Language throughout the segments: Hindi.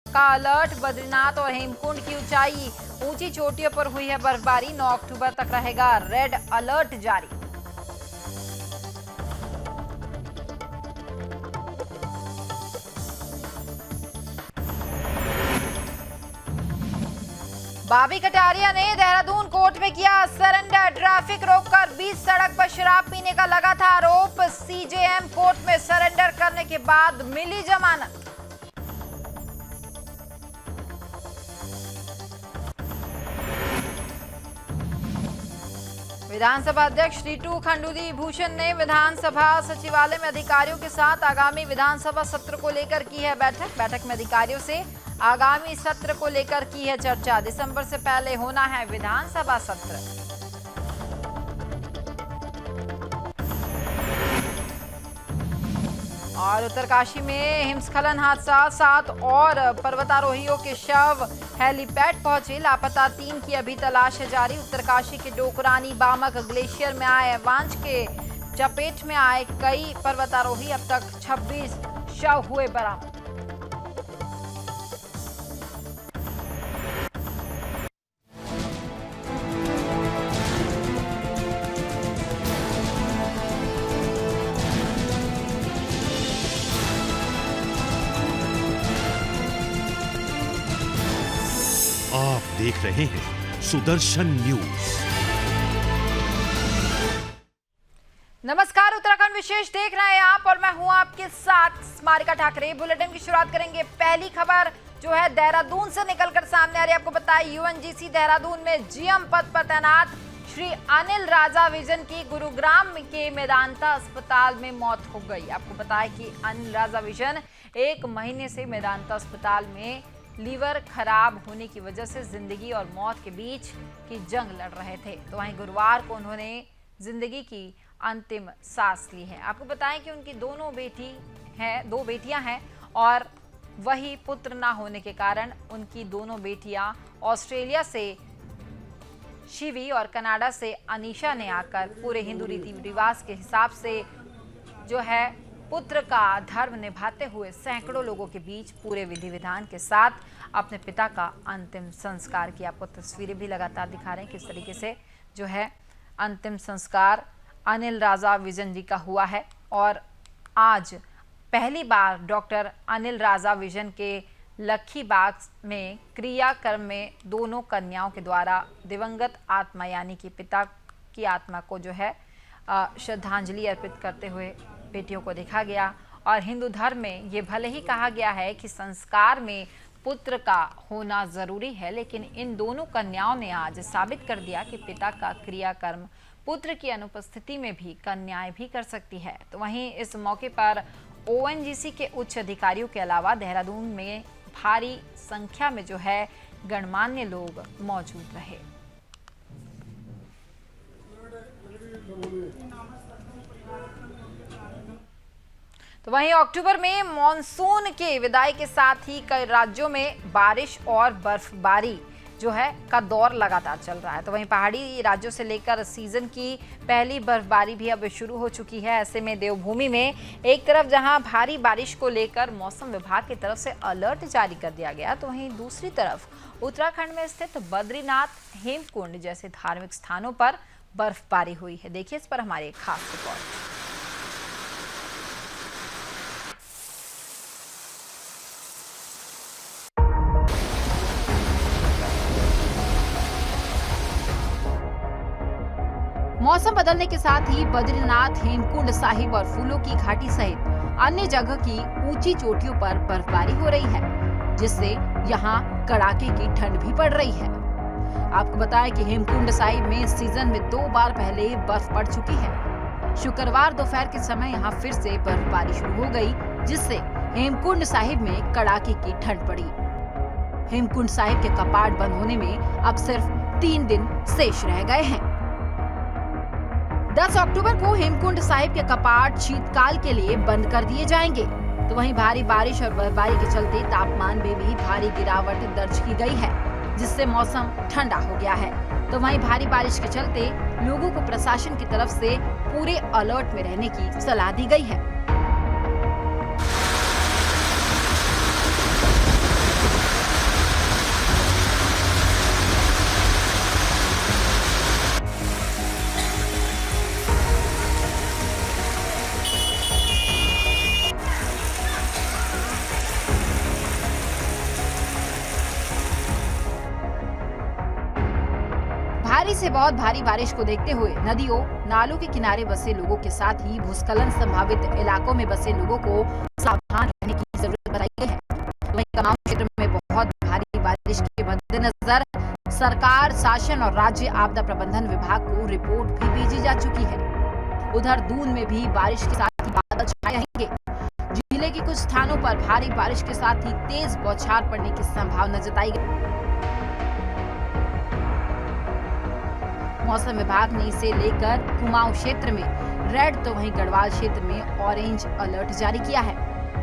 का अलर्ट। बद्रीनाथ और हेमकुंड की ऊंची चोटियों पर हुई है बर्फबारी। 9 अक्टूबर तक रहेगा रेड अलर्ट जारी। बाबी कटारिया ने देहरादून कोर्ट में किया सरेंडर। ट्रैफिक रोककर बीच सड़क पर शराब पीने का लगा था आरोप। सीजेएम कोर्ट में सरेंडर करने के बाद मिली जमानत। विधानसभा अध्यक्ष रीतू खंडूरी भूषण ने विधानसभा सचिवालय में अधिकारियों के साथ आगामी विधानसभा सत्र को लेकर की है बैठक में अधिकारियों से आगामी सत्र को लेकर की है चर्चा। दिसंबर से पहले होना है विधानसभा सत्र। और उत्तरकाशी में हिमस्खलन हादसा, 7 और पर्वतारोहियों के शव हेलीपैड पहुंचे। लापता 3 की अभी तलाश जारी। उत्तरकाशी के डोकरानी बामक ग्लेशियर में आए अवांच के चपेट में आए कई पर्वतारोही। अब तक 26 शव हुए बरामद। आप देख रहे हैं सुदर्शन न्यूज। नमस्कार, उत्तराखंड विशेष देख रहे हैं आप और मैं हूं आपके साथ स्मारिका ठाकरे। बुलेटिन की शुरुआत करेंगे। पहली खबर जो है देहरादून से निकलकर सामने आ रही है। आपको बताएं, यूएनजीसी देहरादून में जीएम पद पर तैनात श्री अनिल राजा विजन की गुरुग्राम के मेदांता अस्पताल में मौत हो गई। आपको बताएं कि अनिल राजा विजन 1 महीने से मेदांता अस्पताल में लीवर खराब होने की वजह से जिंदगी और मौत के बीच की जंग लड़ रहे थे। तो वहीं गुरुवार को उन्होंने जिंदगी की अंतिम सांस ली है। आपको बताएं कि उनकी दो बेटियां हैं और वही पुत्र ना होने के कारण उनकी दोनों बेटियां ऑस्ट्रेलिया से शिवी और कनाडा से अनीशा ने आकर पूरे हिंदू रीति रिवाज के हिसाब से जो है पुत्र का धर्म निभाते हुए सैकड़ों लोगों के बीच पूरे विधि विधान के साथ अपने पिता का अंतिम संस्कार किया। आपको तस्वीरें भी लगातार दिखा रहे हैं किस तरीके से जो है अंतिम संस्कार अनिल राजा विजन जी का हुआ है। और आज पहली बार डॉक्टर अनिल राजा विजन के लखीबाग में क्रियाक्रम में दोनों कन्याओं के द्वारा दिवंगत आत्मा यानी कि पिता की आत्मा को जो है श्रद्धांजलि अर्पित करते हुए बेटियों को देखा गया। और हिंदू धर्म में ये भले ही कहा गया है कि संस्कार में पुत्र का होना जरूरी है, लेकिन इन दोनों कन्याओं ने आज साबित कर दिया कि पिता का क्रियाकर्म पुत्र की अनुपस्थिति में भी कन्याएं भी कर सकती है। तो वहीं इस मौके पर ओएनजीसी के उच्च अधिकारियों के अलावा देहरादून में भारी संख्या में जो है गणमान्य लोग मौजूद रहे। तो वहीं अक्टूबर में मॉनसून के विदाई के साथ ही कई राज्यों में बारिश और बर्फबारी जो है का दौर लगातार चल रहा है। तो वहीं पहाड़ी राज्यों से लेकर सीजन की पहली बर्फबारी भी अब शुरू हो चुकी है। ऐसे में देवभूमि में एक तरफ जहां भारी बारिश को लेकर मौसम विभाग की तरफ से अलर्ट जारी कर दिया गया, तो वहीं दूसरी तरफ उत्तराखंड में स्थित बद्रीनाथ, हेमकुंड जैसे धार्मिक स्थानों पर बर्फबारी हुई है। देखिए इस पर हमारी एक खास रिपोर्ट। मौसम बदलने के साथ ही बद्रीनाथ, हेमकुंड साहिब और फूलों की घाटी सहित अन्य जगह की ऊंची चोटियों पर बर्फबारी हो रही है, जिससे यहां कड़ाके की ठंड भी पड़ रही है। आपको बताएं कि हेमकुंड साहिब में इस सीजन में 2 बार पहले बर्फ पड़ चुकी है। शुक्रवार दोपहर के समय यहां फिर से बर्फबारी शुरू हो गई, जिससे हेमकुंड साहिब में कड़ाके की ठंड पड़ी। हेमकुंड साहिब के कपाट बंद होने में अब सिर्फ 3 दिन शेष रह गए हैं। 10 अक्टूबर को हेमकुंड साहिब के कपाट शीतकाल के लिए बंद कर दिए जाएंगे। तो वहीं भारी बारिश और बर्फबारी के चलते तापमान में भी भारी गिरावट दर्ज की गई है, जिससे मौसम ठंडा हो गया है। तो वहीं भारी बारिश के चलते लोगों को प्रशासन की तरफ से पूरे अलर्ट में रहने की सलाह दी गई है। भारी से बहुत भारी बारिश को देखते हुए नदियों, नालों के किनारे बसे लोगों के साथ ही भूस्खलन संभावित इलाकों में बसे लोगों को सावधान रहने की जरूरत बताई गई है। वहीं तमाम क्षेत्र में बहुत भारी बारिश के मद्देनजर सरकार, शासन और राज्य आपदा प्रबंधन विभाग को रिपोर्ट भी भेजी जा चुकी है। उधर दून में भी बारिश के साथ ही बादल छाए रहेंगे। जिले के कुछ स्थानों पर भारी बारिश के साथ ही तेज बौछार पड़ने की संभावना जताई गई। मौसम विभाग ने इसे लेकर कुमाऊं क्षेत्र में रेड तो वहीं गढ़वाल क्षेत्र में ऑरेंज अलर्ट जारी किया है।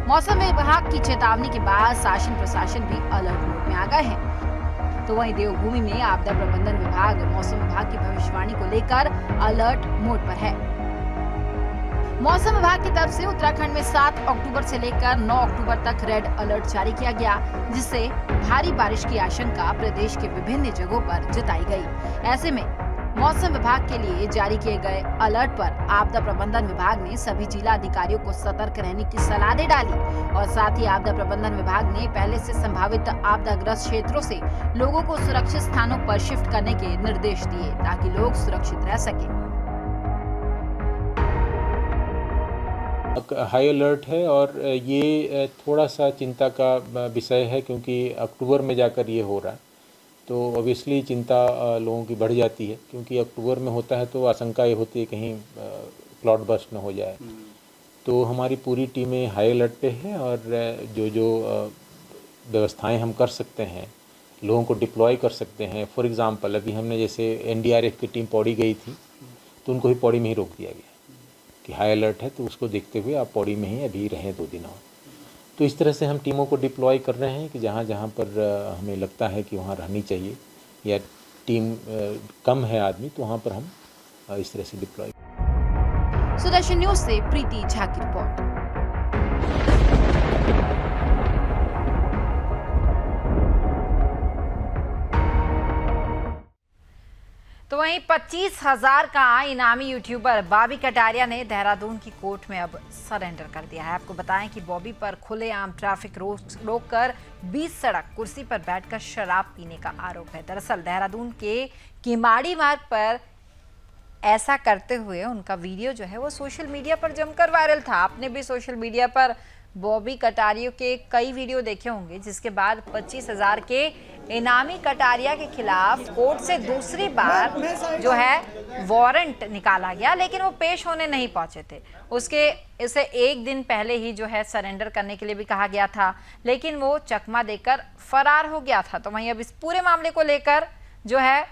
मौसम विभाग की चेतावनी के बाद शासन प्रशासन भी अलर्ट मोड में आ गए हैं। तो वहीं देवभूमि में आपदा प्रबंधन विभाग मौसम विभाग की भविष्यवाणी को लेकर अलर्ट मोड पर है। मौसम विभाग की तरफ से उत्तराखंड में 7 अक्टूबर से लेकर 9 अक्टूबर तक रेड अलर्ट जारी किया गया, जिससे भारी बारिश की आशंका प्रदेश के विभिन्न जगहों पर जताई गई। ऐसे में मौसम विभाग के लिए जारी किए गए अलर्ट पर आपदा प्रबंधन विभाग ने सभी जिला अधिकारियों को सतर्क रहने की सलाह दे डाली और साथ ही आपदा प्रबंधन विभाग ने पहले से संभावित आपदाग्रस्त क्षेत्रों से लोगों को सुरक्षित स्थानों पर शिफ्ट करने के निर्देश दिए ताकि लोग सुरक्षित रह सकें। हाई अलर्ट है और ये थोड़ा सा चिंता का विषय है क्योंकि अक्टूबर में जाकर ये हो रहा है, तो ऑब्वियसली चिंता लोगों की बढ़ जाती है क्योंकि अक्टूबर में होता है तो आशंका ये होती है कहीं क्लाउड बर्स्ट न हो जाए। तो हमारी पूरी टीमें हाई अलर्ट पे है और जो व्यवस्थाएं हम कर सकते हैं, लोगों को डिप्लॉय कर सकते हैं। फॉर एग्जांपल अभी हमने जैसे एनडीआरएफ की टीम पौड़ी गई थी तो उनको भी पौड़ी में ही रोक दिया गया कि हाई अलर्ट है, तो उसको देखते हुए आप पौड़ी में ही अभी रहें 2 दिन और। तो इस तरह से हम टीमों को डिप्लॉय कर रहे हैं कि जहाँ जहाँ पर हमें लगता है कि वहाँ रहनी चाहिए या टीम कम है आदमी, तो वहाँ पर हम इस तरह से डिप्लॉय। सुदर्शन न्यूज से प्रीति झा की रिपोर्ट। तो वहीं 25,000 का इनामी यूट्यूबर बॉबी कटारिया ने देहरादून की कोर्ट में अब सरेंडर कर दिया है। आपको बताएं कि बॉबी पर खुलेआम ट्रैफिक रोककर 20 सड़क कुर्सी पर बैठकर शराब पीने का आरोप है। दरअसल देहरादून के किमाड़ी मार्ग पर ऐसा करते हुए उनका वीडियो जो है वो सोशल मीडिया पर जमकर वायरल था। आपने भी सोशल मीडिया पर बॉबी कटारिया के कई वीडियो देखे होंगे, जिसके बाद 25,000 के इनामी कटारिया के खिलाफ कोर्ट से दूसरी बार जो है वारंट निकाला गया, लेकिन वो पेश होने नहीं पहुंचे थे। इसे एक दिन पहले ही जो है सरेंडर करने के लिए भी कहा गया था, लेकिन वो चकमा देकर फरार हो गया था। तो वहीं अब इस पूरे मामले को लेकर जो है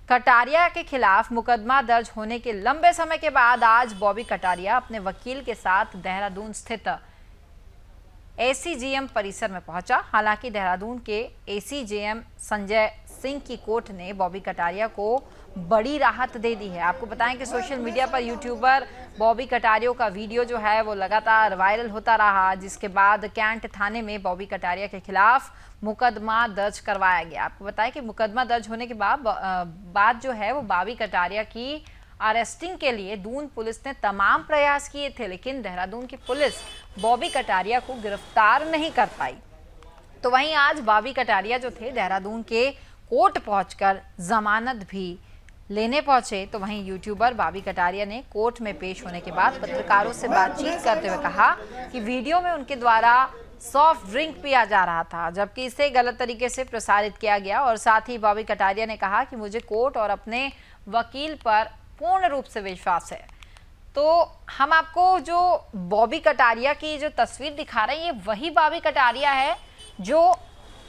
कटारिया के खिलाफ मुकदमा दर्ज होने के लंबे समय के बाद आज बॉबी कटारिया अपने वकील के साथ देहरादून स्थित एसीजेएम परिसर में पहुंचा। हालांकि देहरादून के एसीजेएम संजय सिंह की कोर्ट ने बॉबी कटारिया को बड़ी राहत दे दी है। आपको बताएं कि सोशल मीडिया पर यूट्यूबर बॉबी कटारिया का वीडियो जो है वो लगातार वायरल होता रहा, जिसके बाद कैंट थाने में बॉबी कटारिया के खिलाफ मुकदमा दर्ज करवाया गया। आपको बताएं कि मुकदमा दर्ज होने के बाद जो है वो बॉबी कटारिया की अरेस्टिंग के लिए दून पुलिस ने तमाम प्रयास किए थे, लेकिन देहरादून की पुलिस बॉबी कटारिया को गिरफ्तार नहीं कर पाई। तो वहीं आज बॉबी कटारिया जो थे देहरादून के कोर्ट पहुंचकर जमानत भी लेने पहुंचे। तो वहीं यूट्यूबर बॉबी कटारिया ने कोर्ट में पेश होने के बाद पत्रकारों से बातचीत करते हुए कहा कि वीडियो में उनके द्वारा सॉफ्ट ड्रिंक पिया जा रहा था, जबकि इसे गलत तरीके से प्रसारित किया गया। और साथ ही बॉबी कटारिया ने कहा कि मुझे कोर्ट और अपने वकील पर पूर्ण रूप से विश्वास है। तो हम आपको जो बॉबी कटारिया की जो तस्वीर दिखा रहे हैं, ये वही बॉबी कटारिया है जो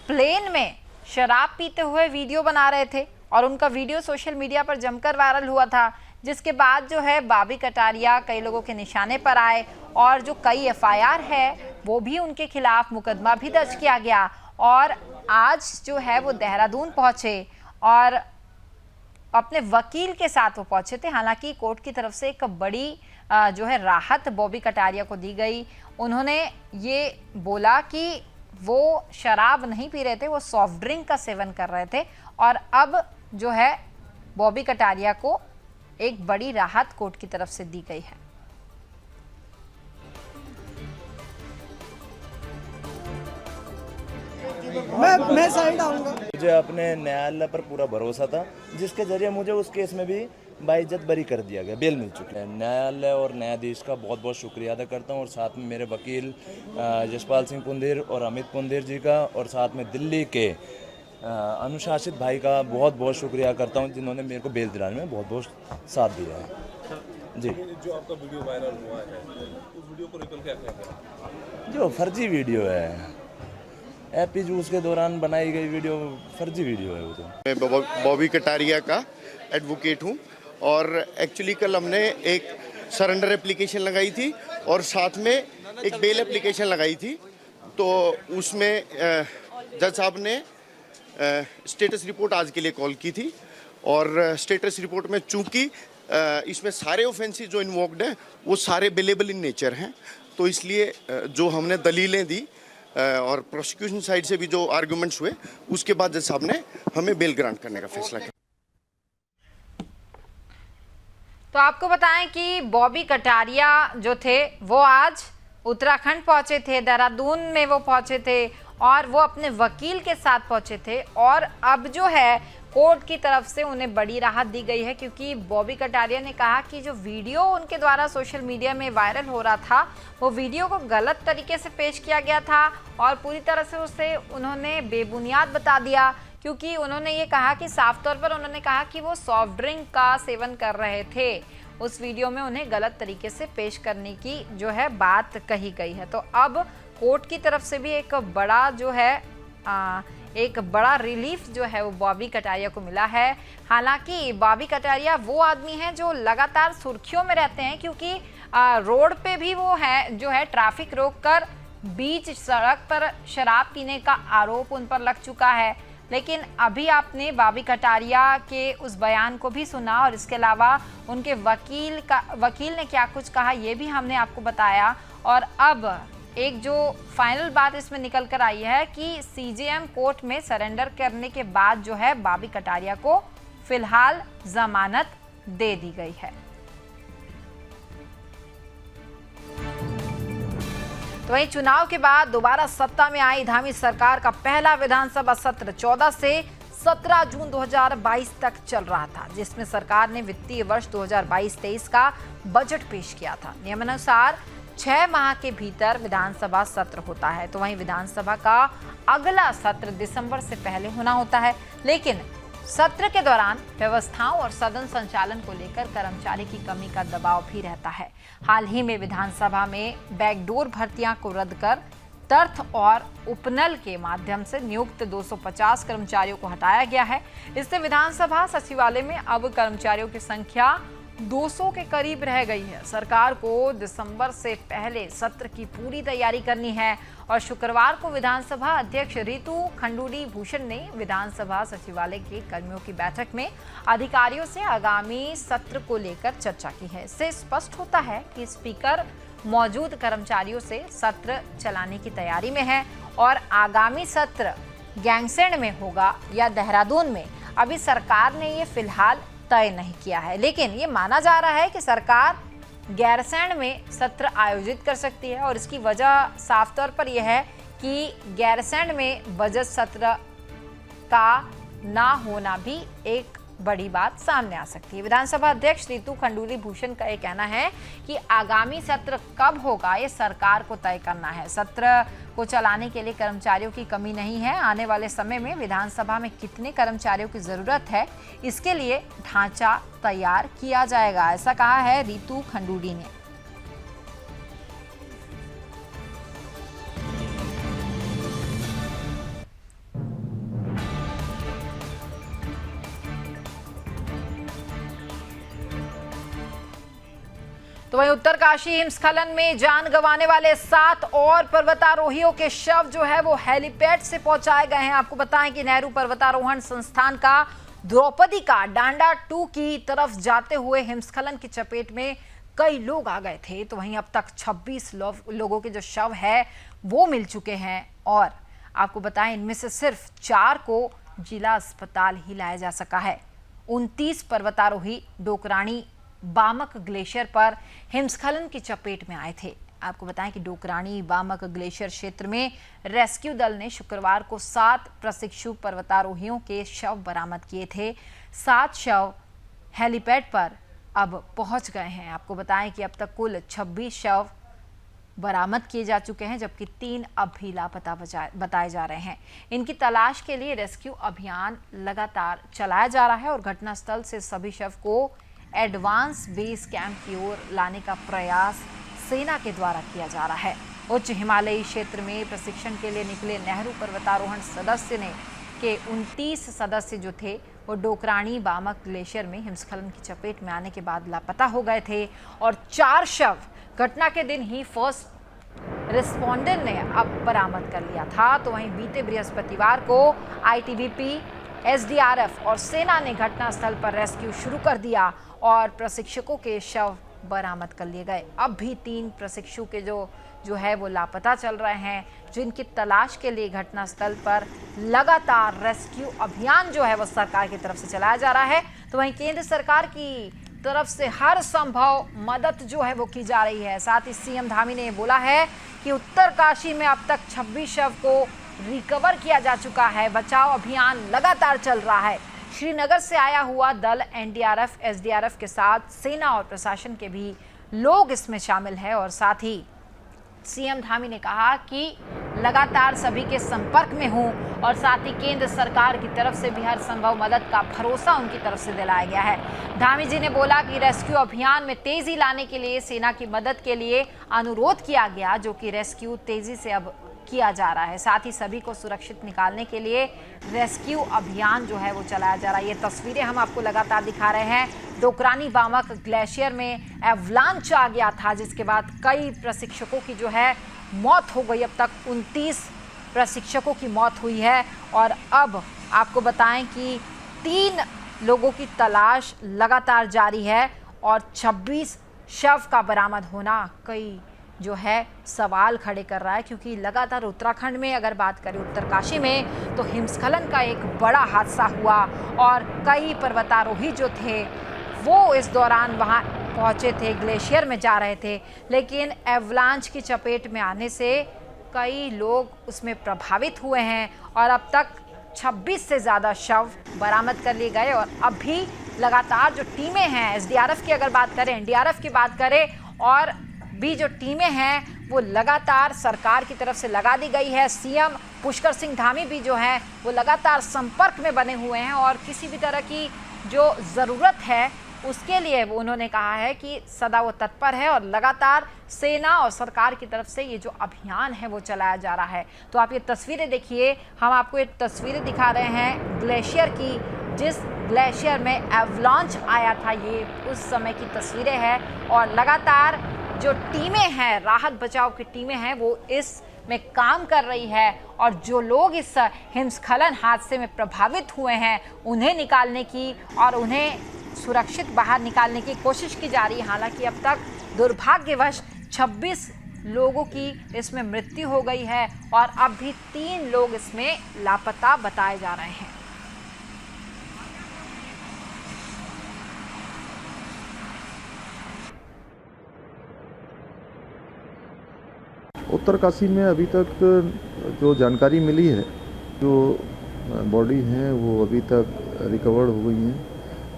प्लेन में शराब पीते हुए वीडियो बना रहे थे और उनका वीडियो सोशल मीडिया पर जमकर वायरल हुआ था, जिसके बाद जो है बॉबी कटारिया कई लोगों के निशाने पर आए और जो कई एफआईआर है वो भी उनके खिलाफ मुकदमा भी दर्ज किया गया। और आज जो है वो देहरादून पहुंचे और अपने वकील के साथ वो पहुंचे थे। हालांकि कोर्ट की तरफ से एक बड़ी जो है राहत बॉबी कटारिया को दी गई। उन्होंने ये बोला कि वो शराब नहीं पी रहे थे, वो सॉफ्ट ड्रिंक का सेवन कर रहे थे और अब जो है बॉबी कटारिया को एक बड़ी राहत कोर्ट की तरफ से दी गई है। मैं साइड आऊँगा। मुझे अपने न्यायालय पर पूरा भरोसा था, जिसके जरिए मुझे उस केस में भी बाइज्जत बरी कर दिया गया, बेल मिल चुकी है। न्यायालय और न्यायाधीश का बहुत बहुत शुक्रिया अदा करता हूँ, और साथ में मेरे वकील यशपाल सिंह पुंदिर और अमित पुंदिर जी का, और साथ में दिल्ली के अनुशासित भाई का बहुत बहुत शुक्रिया करता हूँ, जिन्होंने मेरे को बेल दिलाने में बहुत बहुत साथ दिया है। जी, जो आपका वीडियो वायरल हुआ है, उस वीडियो को लेकर क्या कहना है? जो फर्जी वीडियो है, एपी जूस के दौरान बनाई गई वीडियो फर्जी वीडियो है वो तो। मैं बॉबी कटारिया का एडवोकेट हूँ, और एक्चुअली कल हमने एक सरेंडर एप्लीकेशन लगाई थी और साथ में एक बेल एप्लीकेशन लगाई थी। तो उसमें जज साहब ने स्टेटस रिपोर्ट आज के लिए कॉल की थी, और स्टेटस रिपोर्ट में चूंकि इसमें सारे ऑफेंसेस जो इन्वॉक्ड हैं वो सारे बेलेबल इन नेचर हैं, तो इसलिए जो हमने दलीलें दी और प्रोसिक्यूशन साइड से भी जो आर्गुमेंट्स हुए, उसके बाद जज साहब ने हमें बेल ग्रांट करने का फैसला किया। तो आपको बताएं कि बॉबी कटारिया जो थे वो आज उत्तराखंड पहुंचे थे, देहरादून में वो पहुंचे थे, और वो अपने वकील के साथ पहुंचे थे। और अब जो है कोर्ट की तरफ से उन्हें बड़ी राहत दी गई है, क्योंकि बॉबी कटारिया ने कहा कि जो वीडियो उनके द्वारा सोशल मीडिया में वायरल हो रहा था, वो वीडियो को गलत तरीके से पेश किया गया था और पूरी तरह से उसे उन्होंने बेबुनियाद बता दिया, क्योंकि उन्होंने ये कहा कि साफ तौर पर उन्होंने कहा कि वो सॉफ्ट ड्रिंक का सेवन कर रहे थे। उस वीडियो में उन्हें गलत तरीके से पेश करने की जो है बात कही गई है। तो अब कोर्ट की तरफ से भी एक बड़ा जो है एक बड़ा रिलीफ जो है वो बॉबी कटारिया को मिला है। हालांकि बॉबी कटारिया वो आदमी हैं जो लगातार सुर्खियों में रहते हैं, क्योंकि रोड पे भी वो है जो है ट्रैफिक रोककर बीच सड़क पर शराब पीने का आरोप उन पर लग चुका है। लेकिन अभी आपने बॉबी कटारिया के उस बयान को भी सुना, और इसके अलावा उनके वकील ने क्या कुछ कहा ये भी हमने आपको बताया। और अब एक जो फाइनल बात इसमें निकल कर आई है कि सीजेएम कोर्ट में सरेंडर करने के बाद जो है बॉबी कटारिया को फिलहाल जमानत दे दी गई है। तो वहीं चुनाव के बाद दोबारा सत्ता में आई धामी सरकार का पहला विधानसभा सत्र 14 से 17 जून 2022 तक चल रहा था, जिसमें सरकार ने वित्तीय वर्ष 2022-23 का बजट पेश किया था। नियमानुसार 6 माह के भीतर विधानसभा सत्र होता है। तो वहीं विधानसभा का अगला सत्र दिसंबर से पहले होना होता है, लेकिन सत्र के दौरान व्यवस्थाओं और सदन संचालन को लेकर कर्मचारी की कमी का दबाव भी रहता है। हाल ही में विधानसभा में बैकडोर भर्तियां को रद्द कर तर्थ और उपनल के माध्यम से नियुक्त 250 कर्मचारियों को हटाया गया है। इससे विधानसभा सचिवालय में अब कर्मचारियों की संख्या 200 के करीब रह गई है। सरकार को दिसंबर से पहले सत्र की पूरी तैयारी करनी है, और शुक्रवार को विधानसभा अध्यक्ष रितु खंडूड़ी भूषण ने विधानसभा सचिवालय के कर्मियों की बैठक में अधिकारियों से आगामी सत्र को लेकर चर्चा की है। इससे स्पष्ट होता है कि स्पीकर मौजूद कर्मचारियों से सत्र चलाने की तैयारी में है, और आगामी सत्र गैंगसेन में होगा या देहरादून में, अभी सरकार ने ये फिलहाल तय नहीं किया है। लेकिन ये माना जा रहा है कि सरकार गैरसैंण में सत्र आयोजित कर सकती है, और इसकी वजह साफ तौर पर यह है कि गैरसैंण में बजट सत्र का ना होना भी एक बड़ी बात सामने आ सकती है। विधानसभा अध्यक्ष रितु खंडूड़ी भूषण का ये कहना है कि आगामी सत्र कब होगा ये सरकार को तय करना है। सत्र को चलाने के लिए कर्मचारियों की कमी नहीं है। आने वाले समय में विधानसभा में कितने कर्मचारियों की जरूरत है, इसके लिए ढांचा तैयार किया जाएगा, ऐसा कहा है रितु खंडूड़ी ने। तो वहीं उत्तरकाशी हिमस्खलन में जान गंवाने वाले 7 और पर्वतारोहियों के शव जो है वो हेलीपैड से पहुंचाए गए हैं। आपको बताएं कि नेहरू पर्वतारोहण संस्थान का द्रौपदी का डांडा 2 की तरफ जाते हुए हिमस्खलन की चपेट में कई लोग आ गए थे। तो वहीं अब तक 26 लोगों के जो शव है वो मिल चुके हैं, और आपको बताएं इनमें से सिर्फ 4 को जिला अस्पताल ही लाया जा सका है। 29 पर्वतारोही डोकराणी बामक ग्लेशियर पर हिमस्खलन की चपेट में आए थे। आपको बताएं कि डोकराणी बामक ग्लेशियर क्षेत्र में रेस्क्यू दल ने शुक्रवार को 7 प्रशिक्षु पर्वतारोहियों के शव बरामद किए थे। 7 शव हेलीपैड पर अब पहुंच गए हैं। आपको बताएं कि अब तक कुल 26 शव बरामद किए जा चुके हैं, जबकि 3 अब भी लापता बताए जा रहे हैं। इनकी तलाश के लिए रेस्क्यू अभियान लगातार चलाया जा रहा है और घटनास्थल से सभी शव को एडवांस बेस कैंप की ओर लाने का प्रयास सेना के द्वारा किया जा रहा है। उच्च हिमालयी क्षेत्र में प्रशिक्षण के लिए निकले नेहरू पर्वतारोहण सदस्य ने के 29 सदस्य जो थे वो डोकराणी बामक ग्लेशियर में हिमस्खलन की चपेट में आने के बाद लापता हो गए थे और 4 शव घटना के दिन ही फर्स्ट रिस्पॉन्डर ने अब बरामद कर लिया था। तो वहीं बीते बृहस्पतिवार को आईटीबीपी, एसडीआरएफ और सेना ने घटनास्थल पर रेस्क्यू शुरू कर दिया और प्रशिक्षकों के शव बरामद कर लिए गए। अब भी 3 प्रशिक्षु के जो है वो लापता चल रहे हैं, जिनकी तलाश के लिए घटनास्थल पर लगातार रेस्क्यू अभियान जो है वो सरकार की तरफ से चलाया जा रहा है। तो वहीं केंद्र सरकार की तरफ से हर संभव मदद जो है वो की जा रही है। साथ ही सीएम धामी ने बोला है कि उत्तरकाशी में अब तक 26 शव को रिकवर किया जा चुका है। बचाव अभियान लगातार चल रहा है। श्रीनगर से आया हुआ दल एनडीआरएफ, एसडीआरएफ के साथ सेना और प्रशासन के भी लोग इसमें शामिल है और साथ ही सीएम धामी ने कहा कि लगातार सभी के संपर्क में हूं और साथ ही केंद्र सरकार की तरफ से भी हर संभव मदद का भरोसा उनकी तरफ से दिलाया गया है। धामी जी ने बोला कि रेस्क्यू अभियान में तेजी लाने के लिए सेना की मदद के लिए अनुरोध किया गया, जो कि रेस्क्यू तेजी से अब किया जा रहा है। साथ ही सभी को सुरक्षित निकालने के लिए रेस्क्यू अभियान जो है वो चलाया जा रहा है। ये तस्वीरें हम आपको लगातार दिखा रहे हैं। डोकराणी बामक ग्लेशियर में एवलांच आ गया था, जिसके बाद कई प्रशिक्षकों की जो है मौत हो गई। अब तक 29 प्रशिक्षकों की मौत हुई है और अब आपको बताएं कि 3 लोगों की तलाश लगातार जारी है और 26 शव का बरामद होना कई जो है सवाल खड़े कर रहा है, क्योंकि लगातार उत्तराखंड में अगर बात करें उत्तरकाशी में तो हिमस्खलन का एक बड़ा हादसा हुआ और कई पर्वतारोही जो थे वो इस दौरान वहां पहुंचे थे, ग्लेशियर में जा रहे थे, लेकिन एवलांच की चपेट में आने से कई लोग उसमें प्रभावित हुए हैं और अब तक 26 से ज़्यादा शव बरामद कर लिए गए और अब भी लगातार जो टीमें हैं, एसडीआरएफ की अगर बात करें, एनडीआरएफ की बात करें और भी जो टीमें हैं वो लगातार सरकार की तरफ से लगा दी गई है। सीएम पुष्कर सिंह धामी भी जो है वो लगातार संपर्क में बने हुए हैं और किसी भी तरह की जो ज़रूरत है उसके लिए वो उन्होंने कहा है कि सदा वो तत्पर है और लगातार सेना और सरकार की तरफ से ये जो अभियान है वो चलाया जा रहा है। तो आप ये तस्वीरें देखिए, हम आपको ये तस्वीरें दिखा रहे हैं ग्लेशियर की, जिस ग्लेशियर में एवलांच आया था, ये उस समय की तस्वीरें हैं और लगातार जो टीमें हैं, राहत बचाव की टीमें हैं, वो इस में काम कर रही है और जो लोग इस हिमस्खलन हादसे में प्रभावित हुए हैं उन्हें निकालने की और उन्हें सुरक्षित बाहर निकालने की कोशिश की जा रही है। हालांकि अब तक दुर्भाग्यवश 26 लोगों की इसमें मृत्यु हो गई है और अब भी 3 लोग इसमें लापता बताए जा रहे हैं। उत्तरकाशी में अभी तक जो जानकारी मिली है, जो बॉडी हैं वो अभी तक रिकवर्ड हो गई हैं,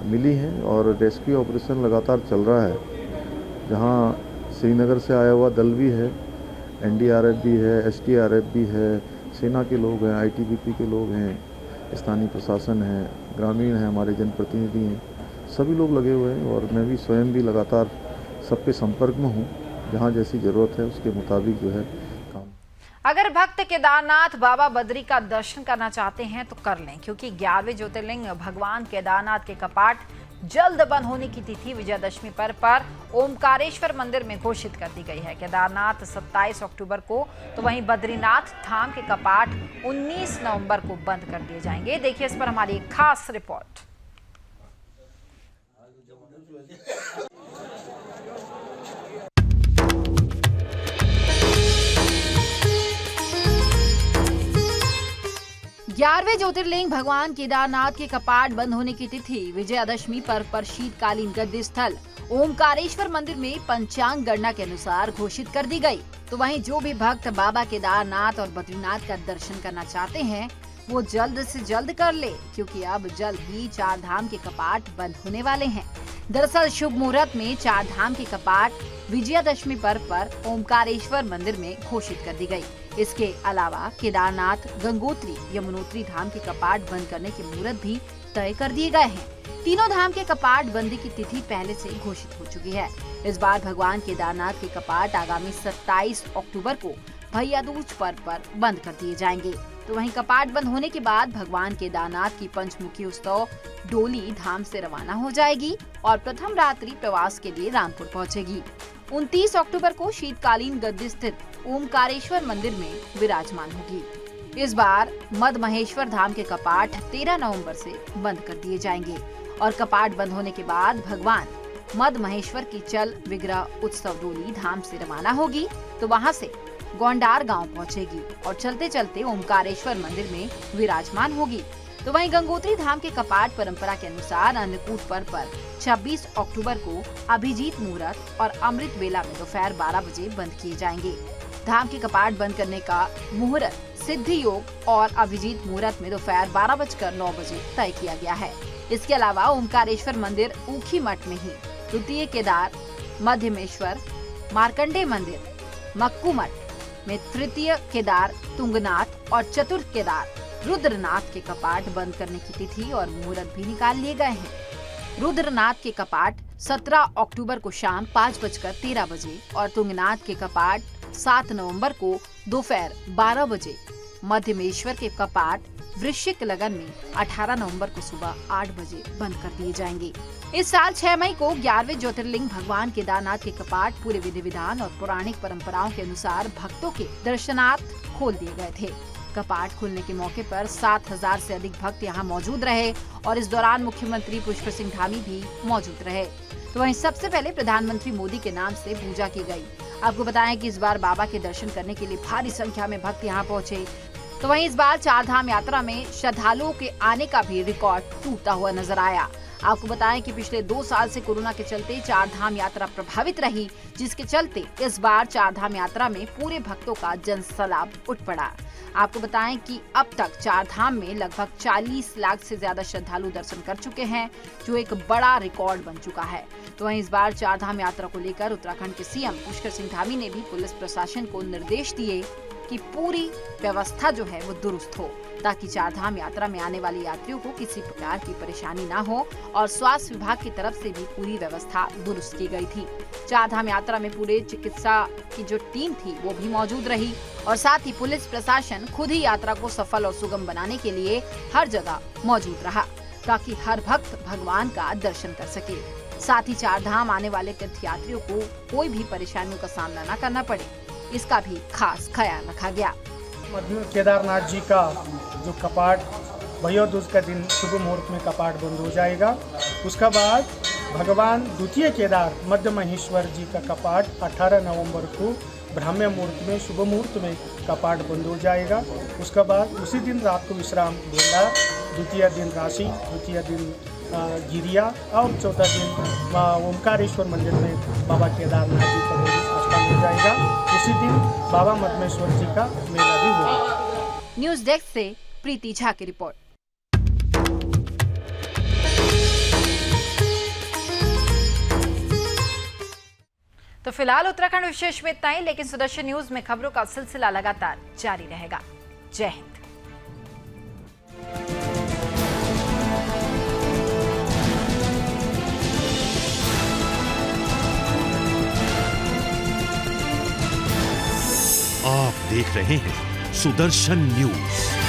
मिली हैं और रेस्क्यू ऑपरेशन लगातार चल रहा है। जहां श्रीनगर से आया हुआ दल भी है, एनडीआरएफ भी है, एसडीआरएफ भी है, सेना के लोग हैं, आईटीबीपी के लोग हैं, स्थानीय प्रशासन है, ग्रामीण हैं, हमारे जनप्रतिनिधि हैं, सभी लोग लगे हुए हैं और मैं भी स्वयं भी लगातार सबके संपर्क में हूँ। जहाँ जैसी ज़रूरत है उसके मुताबिक जो है काम। अगर भक्त केदारनाथ बाबा बद्री का दर्शन करना चाहते हैं तो कर लें, क्योंकि 11वें ज्योतिर्लिंग भगवान केदारनाथ के कपाट जल्द बंद होने की तिथि विजयदशमी पर ओमकारेश्वर मंदिर में घोषित कर दी गई है। केदारनाथ 27 अक्टूबर को, तो वहीं बद्रीनाथ धाम के कपाट 19 नवंबर को बंद कर दिए जाएंगे। देखिए इस पर हमारी एक खास रिपोर्ट। 11वें ज्योतिर्लिंग भगवान केदारनाथ के कपाट बंद होने की तिथि विजयादशमी पर्व पर शीतकालीन गद्दी स्थल ओमकारेश्वर मंदिर में पंचांग गणना के अनुसार घोषित कर दी गई। तो वहीं जो भी भक्त बाबा केदारनाथ और बद्रीनाथ का दर्शन करना चाहते हैं वो जल्द से जल्द कर ले, क्योंकि अब जल्द ही 4 धाम के कपाट बंद होने वाले हैं। दरअसल शुभ मुहूर्त में 4 धाम के कपाट विजयादशमी पर्व पर ओमकारेश्वर मंदिर में घोषित कर दी गई। इसके अलावा केदारनाथ, गंगोत्री, यमुनोत्री धाम के कपाट बंद करने के मुहूर्त भी तय कर दिए गए हैं। तीनों धाम के कपाट बंदी की तिथि पहले से घोषित हो चुकी है। इस बार भगवान केदारनाथ के कपाट आगामी 27 अक्टूबर को भैया दूज पर्व पर बंद कर दिए जाएंगे। तो वहीं कपाट बंद होने के बाद भगवान केदारनाथ की पंचमुखी उत्सव डोली धाम से रवाना हो जाएगी और प्रथम रात्रि प्रवास के लिए रामपुर पहुंचेगी। 29 अक्टूबर को शीतकालीन गद्दी स्थित ओमकारेश्वर मंदिर में विराजमान होगी। इस बार मद महेश्वर धाम के कपाट 13 नवंबर से बंद कर दिए जाएंगे और कपाट बंद होने के बाद भगवान मद महेश्वर की चल विग्रह उत्सव डोली धाम से रवाना होगी। तो वहां से गोंडार गांव पहुंचेगी और चलते चलते ओमकारेश्वर मंदिर में विराजमान होगी। तो वहीं गंगोत्री धाम के कपाट परंपरा के अनुसार अन्नकूट पर्व पर 26 अक्टूबर को अभिजीत मुहूर्त और अमृत वेला में दोपहर 12 बजे बंद किए जाएंगे। धाम के कपाट बंद करने का मुहूर्त सिद्धि योग और अभिजीत मुहूर्त में दोपहर 12:09 बजे तय किया गया है। इसके अलावा ओमकारेश्वर मंदिर ऊखी मठ में ही द्वितीय केदार, मध्यमेश्वर, मार्कंडेय मंदिर, मक्कू मठ में तृतीय केदार तुंगनाथ और चतुर्थ केदार रुद्रनाथ के कपाट बंद करने की तिथि और मुहूर्त भी निकाल लिए गए हैं। रुद्रनाथ के कपाट 17 अक्टूबर को शाम 5:13 बजे और तुंगनाथ के कपाट 7 नवंबर को दोपहर 12 बजे, मध्यमेश्वर के कपाट वृश्चिक लगन में 18 नवंबर को सुबह 8 बजे बंद कर दिए जाएंगे। इस साल 6 मई को 11वें ज्योतिर्लिंग भगवान केदारनाथ के कपाट पूरे विधि विधान और पौराणिक परंपराओं के अनुसार भक्तों के दर्शनार्थ खोल दिए गए थे। कपाट खुलने के मौके पर 7,000 से अधिक भक्त यहां मौजूद रहे और इस दौरान मुख्यमंत्री पुष्प सिंह धामी भी मौजूद रहे। तो वहीं सबसे पहले प्रधानमंत्री मोदी के नाम से पूजा की गई। आपको बताएं कि इस बार बाबा के दर्शन करने के लिए भारी संख्या में भक्त यहां पहुंचे। तो वहीं इस बार 4 धाम यात्रा में श्रद्धालुओं के आने का भी रिकॉर्ड टूटता हुआ नजर आया। आपको बताएं कि पिछले 2 साल से कोरोना के चलते 4 धाम यात्रा प्रभावित रही, जिसके चलते इस बार 4 धाम यात्रा में पूरे भक्तों का जनसैलाब उठ पड़ा। आपको बताएं कि अब तक 4 धाम में लगभग 40 लाख से ज्यादा श्रद्धालु दर्शन कर चुके हैं, जो एक बड़ा रिकॉर्ड बन चुका है। तो वहीं इस बार 4 धाम यात्रा को लेकर उत्तराखंड के सीएम पुष्कर सिंह धामी ने भी पुलिस प्रशासन को निर्देश दिए कि पूरी व्यवस्था जो है वो दुरुस्त हो, ताकि 4 धाम यात्रा में आने वाले यात्रियों को किसी प्रकार की परेशानी ना हो। और स्वास्थ्य विभाग की तरफ से भी पूरी व्यवस्था दुरुस्त की गई थी। 4 धाम यात्रा में पूरे चिकित्सा की जो टीम थी वो भी मौजूद रही और साथ ही पुलिस प्रशासन खुद ही यात्रा को सफल और सुगम बनाने के लिए हर जगह मौजूद रहा, ताकि हर भक्त भगवान का दर्शन कर सके। साथ ही 4 धाम आने वाले तीर्थयात्रियों को कोई भी परेशानियों का सामना न करना पड़े, इसका भी खास ख्याल रखा गया। केदारनाथ जी का जो कपाट भैया दूज का दिन शुभ मुहूर्त में कपाट बंद हो जाएगा। उसका बाद भगवान द्वितीय केदार मध्य महेश्वर जी का कपाट 18 नवंबर को ब्राह्मण मुहूर्त में शुभ मुहूर्त में कपाट बंद हो जाएगा। उसका बाद उसी दिन रात को विश्राम भेला, द्वितीय दिन राशि, तृतीय दिन गिरिया और चौथा दिन ओमकारेश्वर मंदिर में बाबा केदारनाथ जी का स्थान हो जाएगा। उसी दिन बाबा मदमेश्वर जी का मेला भी होगा। न्यूज डेस्क से प्रीति झा की रिपोर्ट। तो फिलहाल उत्तराखंड विशेष में इतना ही, लेकिन सुदर्शन न्यूज में खबरों का सिलसिला लगातार जारी रहेगा। जय हिंद। आप देख रहे हैं सुदर्शन न्यूज।